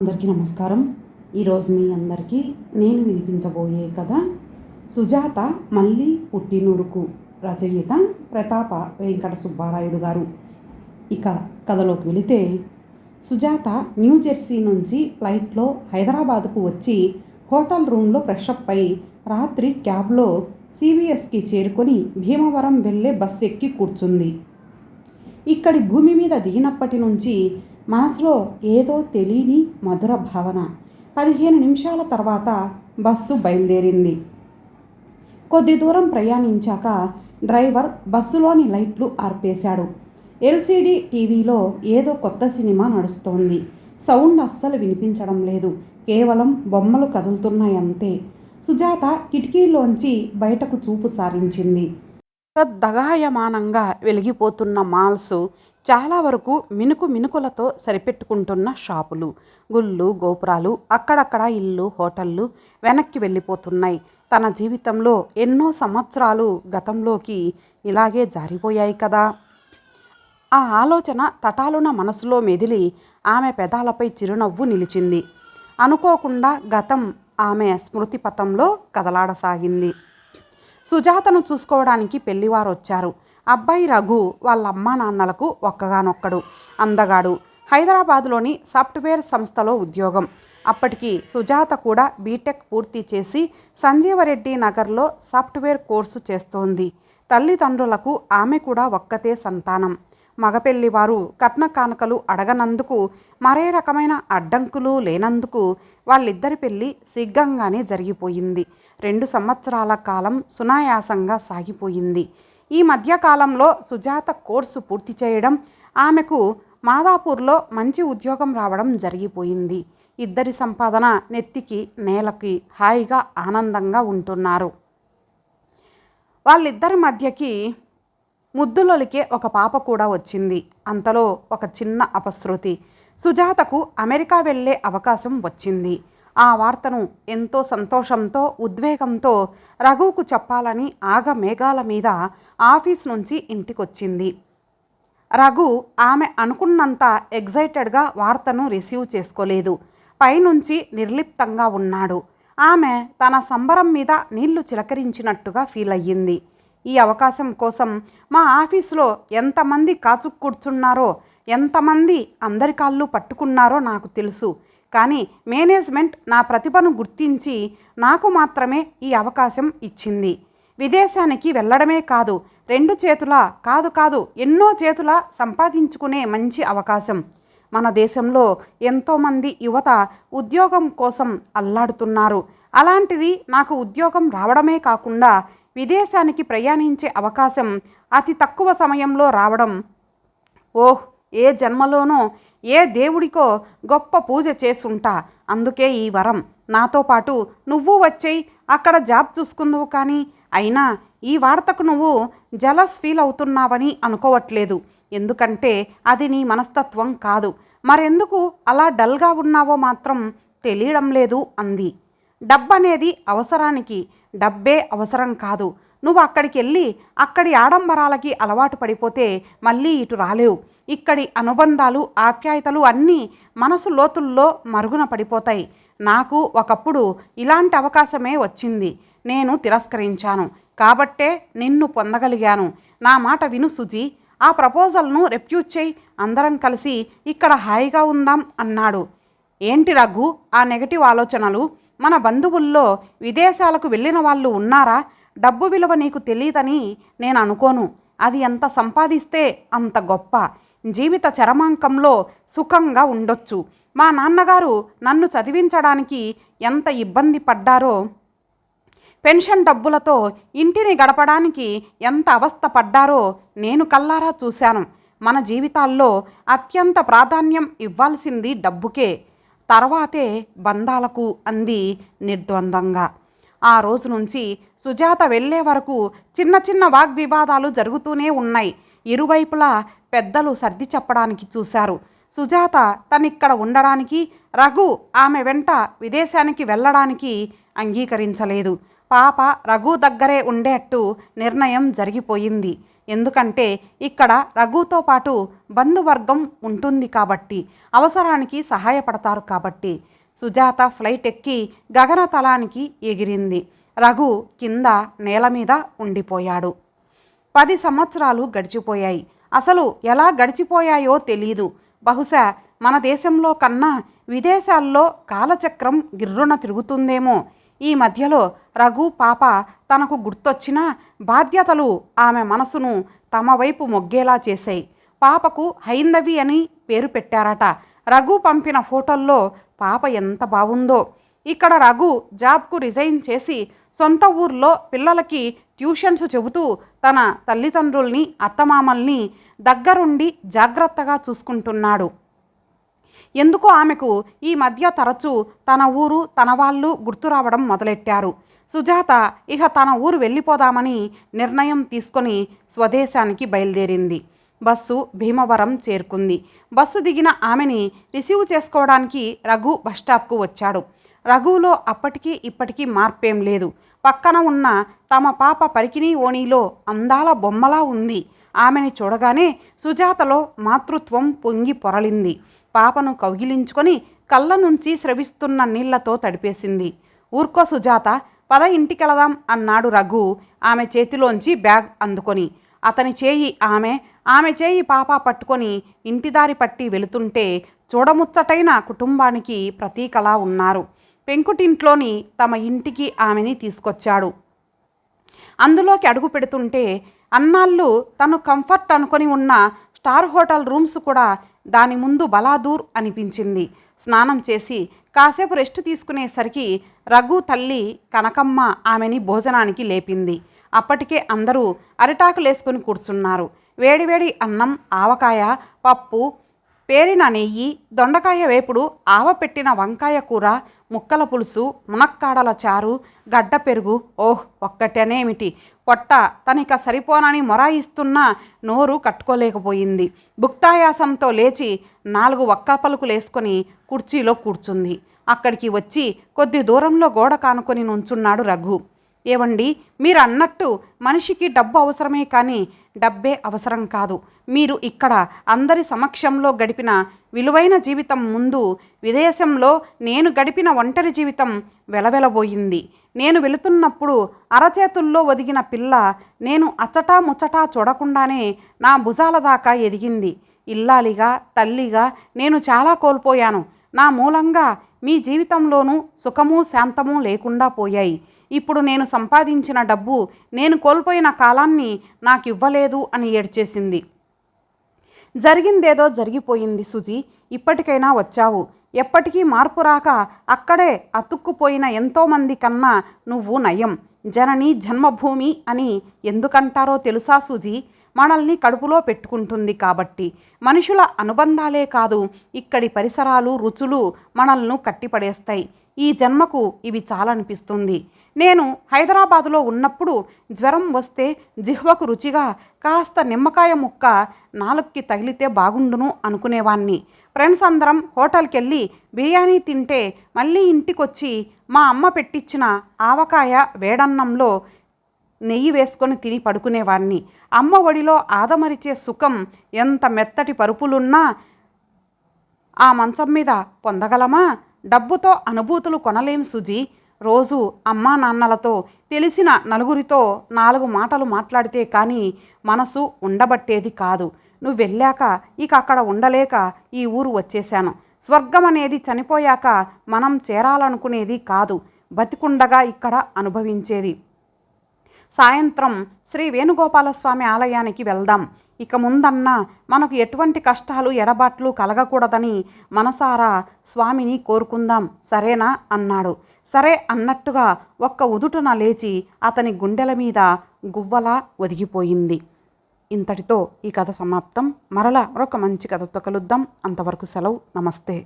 అందరికీ నమస్కారం. ఈరోజు మీ అందరికీ నేను వినిపించబోయే కథ సుజాత మళ్ళీ పుట్టినూరుకు. రచయిత ప్రతాప వెంకట సుబ్బారాయుడు గారు. ఇక కథలోకి వెళితే, సుజాత న్యూజెర్సీ నుంచి ఫ్లైట్లో హైదరాబాదుకు వచ్చి హోటల్ రూమ్లో ఫ్రెషప్ అయి రాత్రి క్యాబ్లో సివిఎస్కి చేరుకొని భీమవరం వెళ్ళే బస్సు ఎక్కి కూర్చుంది. ఇక్కడి భూమి మీద దిగినప్పటి నుంచి మనసులో ఏదో తెలియని మధుర భావన. 15 నిమిషాల తర్వాత బస్సు బయలుదేరింది. కొద్ది దూరం ప్రయాణించాక డ్రైవర్ బస్సులోని లైట్లు ఆర్పేశాడు. ఎల్సిడి టీవీలో ఏదో కొత్త సినిమా నడుస్తోంది. సౌండ్ అస్సలు వినిపించడం లేదు. కేవలం బొమ్మలు కదులుతున్నాయంతే. సుజాత కిటికీలోంచి బయటకు చూపు సారించింది. దగాయమానంగా వెలిగిపోతున్న మాల్స్, చాలా వరకు మినుకులతో సరిపెట్టుకుంటున్న షాపులు, గుళ్ళు, గోపురాలు, అక్కడక్కడ ఇల్లు, హోటళ్ళు వెనక్కి వెళ్ళిపోతున్నాయి. తన జీవితంలో ఎన్నో సంవత్సరాలు గతంలోకి ఇలాగే జారిపోయాయి కదా. ఆ ఆలోచన తటాలున మనసులో మెదిలి ఆమె పెదాలపై చిరునవ్వు నిలిచింది. అనుకోకుండా గతం ఆమె స్మృతి పథంలో కదలాడసాగింది. సుజాతను చూసుకోవడానికి పెళ్లివారు వచ్చారు. అబ్బాయి రఘు వాళ్ళ అమ్మా నాన్నలకు ఒక్కగానొక్కడు, అందగాడు. హైదరాబాదులోని సాఫ్ట్వేర్ సంస్థలో ఉద్యోగం. అప్పటికి సుజాత కూడా బీటెక్ పూర్తి చేసి సంజీవరెడ్డి నగర్లో సాఫ్ట్వేర్ కోర్సు చేస్తోంది. తల్లిదండ్రులకు ఆమె కూడా ఒక్కతే సంతానం. మగపెళ్లివారు కట్న కానుకలు అడగనందుకు, మరే రకమైన అడ్డంకులు లేనందుకు వాళ్ళిద్దరి పెళ్లి శీఘ్రంగానే జరిగిపోయింది. 2 సంవత్సరాల కాలం సునాయాసంగా సాగిపోయింది. ఈ మధ్యకాలంలో సుజాత కోర్సు పూర్తి చేయడం, ఆమెకు మాదాపూర్లో మంచి ఉద్యోగం రావడం జరిగిపోయింది. ఇద్దరి సంపాదన నెత్తికి నేలకి హాయిగా ఆనందంగా ఉంటున్నారు. వాళ్ళిద్దరి మధ్యకి ముద్దులొలికే ఒక పాప కూడా వచ్చింది. అంతలో ఒక చిన్న అపశృతి. సుజాతకు అమెరికా వెళ్ళే అవకాశం వచ్చింది. ఆ వార్తను ఎంతో సంతోషంతో, ఉద్వేగంతో రఘువుకు చెప్పాలని ఆగమేఘాల మీద ఆఫీస్ నుంచి ఇంటికొచ్చింది. రఘు ఆమె అనుకున్నంత ఎగ్జైటెడ్గా వార్తను రిసీవ్ చేసుకోలేదు. పైనుంచి నిర్లిప్తంగా ఉన్నాడు. ఆమె తన సంబరం మీద నీళ్లు చిలకరించినట్టుగా ఫీల్ అయ్యింది. ఈ అవకాశం కోసం మా ఆఫీసులో ఎంతమంది కాచు కూర్చున్నారో, ఎంతమంది అందరి కాళ్ళు పట్టుకున్నారో నాకు తెలుసు. కానీ మేనేజ్మెంట్ నా ప్రతిభను గుర్తించి నాకు మాత్రమే ఈ అవకాశం ఇచ్చింది. విదేశానికి వెళ్ళడమే కాదు, 2 చేతుల కాదు ఎన్నో చేతుల సంపాదించుకునే మంచి అవకాశం. మన దేశంలో ఎంతోమంది యువత ఉద్యోగం కోసం అల్లాడుతున్నారు. అలాంటిది నాకు ఉద్యోగం రావడమే కాకుండా విదేశానికి ప్రయాణించే అవకాశం అతి తక్కువ సమయంలో రావడం, ఓహ్, ఏ జన్మలోనో ఏ దేవుడికో గొప్ప పూజ చేసుంటా. అందుకే ఈ వరం. నాతో పాటు నువ్వు వచ్చేయి, అక్కడ జాబ్ చూసుకుందువు. కానీ అయినా ఈ వార్తకు నువ్వు జలస్ ఫీల్ అవుతున్నావని అనుకోవట్లేదు. ఎందుకంటే అది నీ మనస్తత్వం కాదు. మరెందుకు అలా డల్గా ఉన్నావో మాత్రం తెలియడం లేదు అంది. డబ్బనేది అవసరానికి, డబ్బే అవసరం కాదు. నువ్వు అక్కడికి వెళ్ళి అక్కడి ఆడంబరాలకి అలవాటు పడిపోతే మళ్ళీ ఇటు రాలేవు. ఇక్కడి అనుబంధాలు, ఆప్యాయతలు అన్నీ మనసు లోతుల్లో మరుగున పడిపోతాయి. నాకు ఒకప్పుడు ఇలాంటి అవకాశమే వచ్చింది. నేను తిరస్కరించాను. కాబట్టే నిన్ను పొందగలిగాను. నా మాట విను సుజీ. ఆ ప్రపోజల్ను రెఫ్యూజ్ చేయి. అందరం కలిసి ఇక్కడ హాయిగా ఉందాం అన్నాడు. ఏంటి రఘు ఆ నెగటివ్ ఆలోచనలు? మన బంధువుల్లో విదేశాలకు వెళ్ళిన వాళ్ళు ఉన్నారా? డబ్బు విలువ నీకు తెలియదని నేను అనుకోను. అది ఎంత సంపాదిస్తే అంత గొప్ప. జీవిత చరమాంకంలో సుఖంగా ఉండొచ్చు. మా నాన్నగారు నన్ను చదివించడానికి ఎంత ఇబ్బంది పడ్డారో, పెన్షన్ డబ్బులతో ఇంటిని గడపడానికి ఎంత అవస్థ పడ్డారో నేను కల్లారా చూశాను. మన జీవితాల్లో అత్యంత ప్రాధాన్యం ఇవ్వాల్సింది డబ్బుకే, తర్వాతే బంధాలకు అంది నిర్ద్వందంగా. ఆ రోజు నుంచి సుజాత వెళ్ళే వరకు చిన్న వాగ్వివాదాలు జరుగుతూనే ఉన్నాయి. ఇరువైపులా పెద్దలు సర్ది చెప్పడానికి చూశారు. సుజాత తనిక్కడ ఉండడానికి, రఘు ఆమె వెంట విదేశానికి వెళ్ళడానికి అంగీకరించలేదు. పాప రఘు దగ్గరే ఉండేట్టు నిర్ణయం జరిగిపోయింది. ఎందుకంటే ఇక్కడ రఘుతో పాటు బంధువర్గం ఉంటుంది కాబట్టి, అవసరానికి సహాయపడతారు కాబట్టి. సుజాత ఫ్లైట్ ఎక్కి గగనతలానికి ఎగిరింది. రఘు కింద నేల మీద ఉండిపోయాడు. 10 సంవత్సరాలు గడిచిపోయాయి. అసలు ఎలా గడిచిపోయాయో తెలీదు. బహుశా మన దేశంలో కన్నా విదేశాల్లో కాలచక్రం గిర్రున తిరుగుతుందేమో. ఈ మధ్యలో రఘు పాప తనకు గుర్తొచ్చిన బాధ్యతలు ఆమె మనసును తమ వైపు మొగ్గేలా చేశాయి. పాపకు హైందవి అని పేరు పెట్టారట. రఘు పంపిన ఫోటోల్లో పాప ఎంత బాగుందో. ఇక్కడ రఘు జాబ్కు రిజైన్ చేసి సొంత ఊర్లో పిల్లలకి ట్యూషన్స్ చెబుతూ తన తల్లిదండ్రుల్ని అత్తమామల్ని దగ్గరుండి జాగ్రత్తగా చూసుకుంటున్నాడు. ఎందుకో ఆమెకు ఈ మధ్య తరచూ తన ఊరు తన వాళ్ళు గుర్తు రావడం మొదలెట్టారు. సుజాత ఇక తన ఊరు వెళ్ళిపోదామని నిర్ణయం తీసుకొని స్వదేశానికి బయలుదేరింది. బస్సు భీమవరం చేరుకుంది. బస్సు దిగిన ఆమెని రిసీవ్ చేసుకోవడానికి రఘు బస్టాప్కు వచ్చాడు. రఘులో అప్పటికీ ఇప్పటికీ మార్పేం లేదు. పక్కన ఉన్న తమ పాప పరికిణీ ఓణీలో అందాల బొమ్మలా ఉంది. ఆమెని చూడగానే సుజాతలో మాతృత్వం పొంగి పొరలింది. పాపను కౌగిలించుకొని కళ్ళ నుంచి స్రవిస్తున్న నీళ్లతో తడిపేసింది. ఊర్కో సుజాత, పద ఇంటికెళదాం అన్నాడు రఘు ఆమె చేతిలోంచి బ్యాగ్ అందుకొని. అతని చేయి ఆమె చేయి పాప పట్టుకొని ఇంటిదారి పట్టి వెళుతుంటే చూడముచ్చటైన కుటుంబానికి ప్రతీకలా ఉన్నారు. పెంకుటింట్లోని తమ ఇంటికి ఆమెని తీసుకొచ్చాడు. అందులోకి అడుగు పెడుతుంటే అన్నాళ్ళు తను కంఫర్ట్ అనుకొని ఉన్న స్టార్ హోటల్ రూమ్స్ కూడా దాని ముందు బలాదూర్ అనిపించింది. స్నానం చేసి కాసేపు రెస్ట్ తీసుకునేసరికి రఘు తల్లి కనకమ్మ ఆమెని భోజనానికి లేపింది. అప్పటికే అందరూ అరిటాకులేసుకుని కూర్చున్నారు. వేడివేడి అన్నం, ఆవకాయ, పప్పు, పేరిన నెయ్యి, దొండకాయ వేపుడు, ఆవ పెట్టిన వంకాయ కూర, ముక్కల పులుసు, మునక్కాడల చారు, గడ్డ పెరుగు. ఓహ్, ఒక్కటేనేమిటి, పొట్ట తనిక సరిపోనని మొరాయిస్తున్న నోరు కట్టుకోలేకపోయింది. భుక్తాయాసంతో లేచి 4 ఒక్క పలుకులేసుకొని కుర్చీలో కూర్చుంది. అక్కడికి వచ్చి కొద్ది దూరంలో గోడ కానుకొని నుంచున్నాడు రఘు. ఏవండి, మీరు అన్నట్టు మనిషికి డబ్బు అవసరమే కానీ డబ్బే అవసరం కాదు. మీరు ఇక్కడ అందరి సమక్షంలో గడిపిన విలువైన జీవితం ముందు విదేశంలో నేను గడిపిన ఒంటరి జీవితం వెలవెలబోయింది. నేను వెళుతున్నప్పుడు అరచేతుల్లో ఒదిగిన పిల్ల నేను అచ్చటా ముచ్చటా చూడకుండానే నా భుజాల దాకా ఎదిగింది. ఇల్లాలిగా, తల్లిగా నేను చాలా కోల్పోయాను. నా మూలంగా మీ జీవితంలోనూ సుఖము శాంతము లేకుండా పోయాయి. ఇప్పుడు నేను సంపాదించిన డబ్బు నేను కోల్పోయిన కాలాన్ని నాకు ఇవ్వలేదు అని ఏడ్చేసింది. జరిగిందేదో జరిగిపోయింది సుజీ, ఇప్పటికైనా వచ్చావు. ఎప్పటికీ మార్పు రాక అక్కడే అతుక్కుపోయిన ఎంతోమంది కన్నా నువ్వు నయం. జనని జన్మభూమి అని ఎందుకంటారో తెలుసా సుజీ? మనల్ని కడుపులో పెట్టుకుంటుంది కాబట్టి. మనుషుల అనుబంధాలే కాదు, ఇక్కడి పరిసరాలు, రుచులు మనల్ని కట్టిపడేస్తాయి. ఈ జన్మకు ఇవి చాలనిపిస్తుంది. నేను హైదరాబాదులో ఉన్నప్పుడు జ్వరం వస్తే జిహ్వకు రుచిగా కాస్త నిమ్మకాయ ముక్క నాలుక్కి తగిలితే బాగుండును అనుకునేవాణ్ణి. ఫ్రెండ్స్ అందరం హోటల్కి వెళ్ళి బిర్యానీ తింటే మళ్ళీ ఇంటికొచ్చి మా అమ్మ పెట్టించిన ఆవకాయ వేడన్నంలో నెయ్యి వేసుకొని తిని పడుకునేవాణ్ణి. అమ్మ ఒడిలో ఆదమరిచే సుఖం ఎంత మెత్తటి పరుపులున్నా ఆ మంచం మీద పొందగలమా? డబ్బుతో అనుభూతులు కొనలేం సుజీ. రోజు అమ్మా నాన్నలతో, తెలిసిన నలుగురితో 4 మాటలు మాట్లాడితే కానీ మనసు ఉండబట్టేది కాదు. నువ్వు వెళ్ళాక ఇక అక్కడ ఉండలేక ఈ ఊరు వచ్చేశాను. స్వర్గం అనేది చనిపోయాక మనం చేరాలనుకునేది కాదు, బతికుండగా ఇక్కడ అనుభవించేది. సాయంత్రం శ్రీ వేణుగోపాలస్వామి ఆలయానికి వెళ్దాం. ఇక ముందన్నా మనకు ఎటువంటి కష్టాలు ఎడబాట్లు కలగకూడదని మనసారా స్వామిని కోరుకుందాం, సరేనా అన్నాడు. సరే అన్నట్టుగా ఒక్క ఉదుటున లేచి అతని గుండెల మీద గువ్వలా ఒదిగిపోయింది. ఇంతటితో ఈ కథ సమాప్తం. మరలా మరొక మంచి కథతో కలుద్దాం. అంతవరకు సెలవు. నమస్తే.